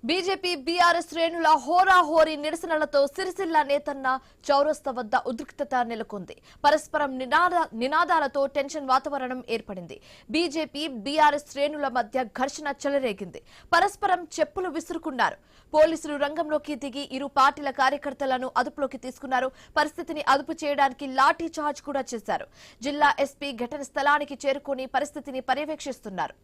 BJP BRS శ్రేణుల హోరాహోరీ నిరసనలతో సిరిసిల్ల నేతన్న చౌరస్తా వద్ద ఉద్రిక్తత నెలకొంది. పరస్పరం నినాదాలతో టెన్షన్ వాతావరణం ఏర్పడింది. బీజేపీ బీఆర్ఎస్ శ్రేణుల మధ్య ఘర్షణ చెలరేగింది. పరస్పరం చెప్పులు విసురుకున్నారు. పోలీసులు రంగంలోకి దిగి ఇరు పార్టీల కార్యకర్తలను అదుపులోకి తీసుకున్నారు. పరిస్థితిని అదుపు చేయడానికి లాఠీ చార్జ్ కూడా చేశారు. జిల్లా ఎస్పీ ఘటన స్థలానికి చేరుకుని పరిస్థితిని పర్యవేక్షిస్తున్నారు.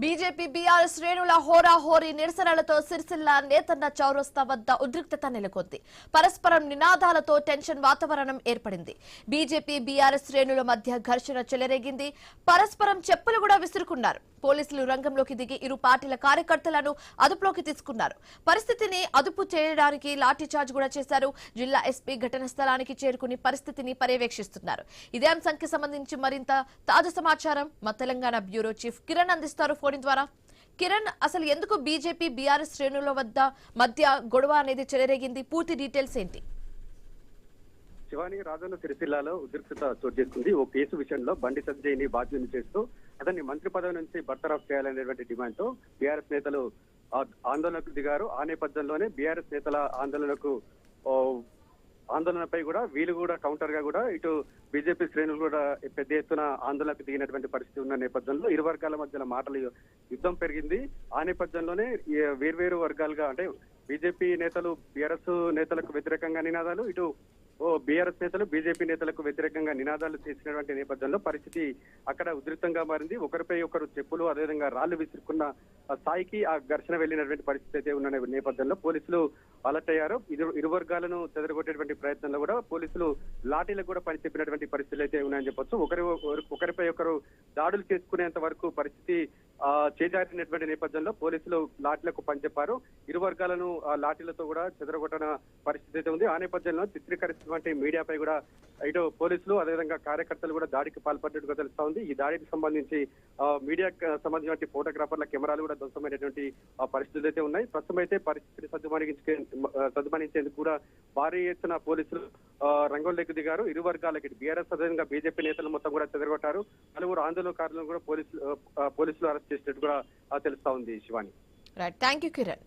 బీజేపీ బీఆర్ఎస్ శ్రేణుల హోరాహోరీ నిరసనలతో సిరిసిల్ల నేతన్న చౌరస్తా వద్ద ఉద్రిక్తత నెలకొంది. పరస్పరం నినాదాలతో టెన్షన్ వాతావరణం ఏర్పడింది. బీజేపీ బీఆర్ఎస్ శ్రేణుల మధ్య ఘర్షణ చెలరేగింది. పరస్పరం చెప్పులు కూడా విసురుకున్నారు. పోలీసులు రంగంలోకి దిగి ఇరు పార్టీల కార్యకర్తలను అదుపులోకి తీసుకున్నారు. పరిస్థితిని అదుపు చేయడానికి లాఠీ చార్జ్ కూడా చేశారు. జిల్లా ఎస్పీ ఘటన స్థలానికి చేరుకుని పరిస్థితిని పర్యవేక్షిస్తున్నారు. ఇదే అంశానికి సంబంధించి మరింత తాజా సమాచారం మా తెలంగాణ బ్యూరో చీఫ్ కిరణ్ అందిస్తారు ఫోన్ ద్వారా. కిరణ్, అసలు ఎందుకు బీజేపీ బీఆర్ఎస్ శ్రేణుల మధ్య గొడవ అనేది చెలరేగింది? పూర్తి డీటెయిల్స్ ఏంటి? శివాని, రాజన్న సిరిసిల్లాలో ఉద్రిక్తత చోటు చేసుకుంది. ఓ కేసు విషయంలో బండి సంజయ్ని బాధ్యుని చేస్తూ అతన్ని మంత్రి పదవి నుంచి బర్తరఫ్ చేయాలనేటువంటి డిమాండ్ తో బీఆర్ఎస్ నేతలు ఆందోళనకు దిగారు. ఆ నేపథ్యంలోనే బీఆర్ఎస్ నేతల ఆందోళనపై కూడా వీళ్ళు కూడా కౌంటర్ గా కూడా ఇటు బీజేపీ శ్రేణులు కూడా పెద్ద ఎత్తున ఆందోళనకు దిగినటువంటి పరిస్థితి ఉన్న నేపథ్యంలో ఇరు వర్గాల మధ్యన మాటలు యుద్ధం పెరిగింది. ఆ నేపథ్యంలోనే వేర్వేరు వర్గాలుగా అంటే బీజేపీ నేతలు బీఆర్ఎస్ నేతలకు వ్యతిరేకంగా నినాదాలు, ఇటు బీఆర్ఎస్ నేతలు బీజేపీ నేతలకు వ్యతిరేకంగా నినాదాలు చేసినటువంటి నేపథ్యంలో పరిస్థితి అక్కడ ఉధృతంగా మారింది. ఒకరిపై ఒకరు చెప్పులు అదేవిధంగా రాళ్లు విసురుకున్న స్థాయికి ఆ ఘర్షణ వెళ్లినటువంటి పరిస్థితి అయితే ఉన్న నేపథ్యంలో పోలీసులు అలర్ట్ అయ్యారు. ఇరు వర్గాలను చెదరగొట్టేటువంటి ప్రయత్నంలో కూడా పోలీసులు లాఠీలకు కూడా పని చెప్పినటువంటి పరిస్థితులు అయితే ఉన్నాయని చెప్పొచ్చు. ఒకరిపై ఒకరు దాడులు చేసుకునేంత వరకు పరిస్థితి చేజారినటువంటి నేపథ్యంలో పోలీసులు లాఠీలకు పనిచెప్పారు. ఇరు వర్గాలను లాఠీలతో కూడా చెదరగొట్టిన పరిస్థితి అయితే ఉంది. ఆ నేపథ్యంలో చిత్రీకరిస్తున్నటువంటి మీడియాపై కూడా ఇటు పోలీసులు అదేవిధంగా కార్యకర్తలు కూడా దాడికి పాల్పడినట్టుగా తెలుస్తా ఉంది. ఈ దాడికి సంబంధించి మీడియాకు సంబంధించిన ఫోటోగ్రాఫర్ల కెమెరాలు కూడా ధ్వంసమైనటువంటి పరిస్థితులు అయితే ఉన్నాయి. ప్రస్తుతం అయితే పరిస్థితిని సద్దుమణించేందుకు కూడా భారీ ఎత్తున పోలీసులు రంగంలోకి దిగారు. ఇరు వర్గాలకి బీఆర్ఎస్ అదేవిధంగా బీజేపీ నేతలు మొత్తం కూడా చెదరగొట్టారు. పలువురు ఆందోళనకారులను కూడా పోలీసులు అరెస్ట్ చేసినట్టు కూడా తెలుస్తా ఉంది. Shivani, right, thank you Kiran.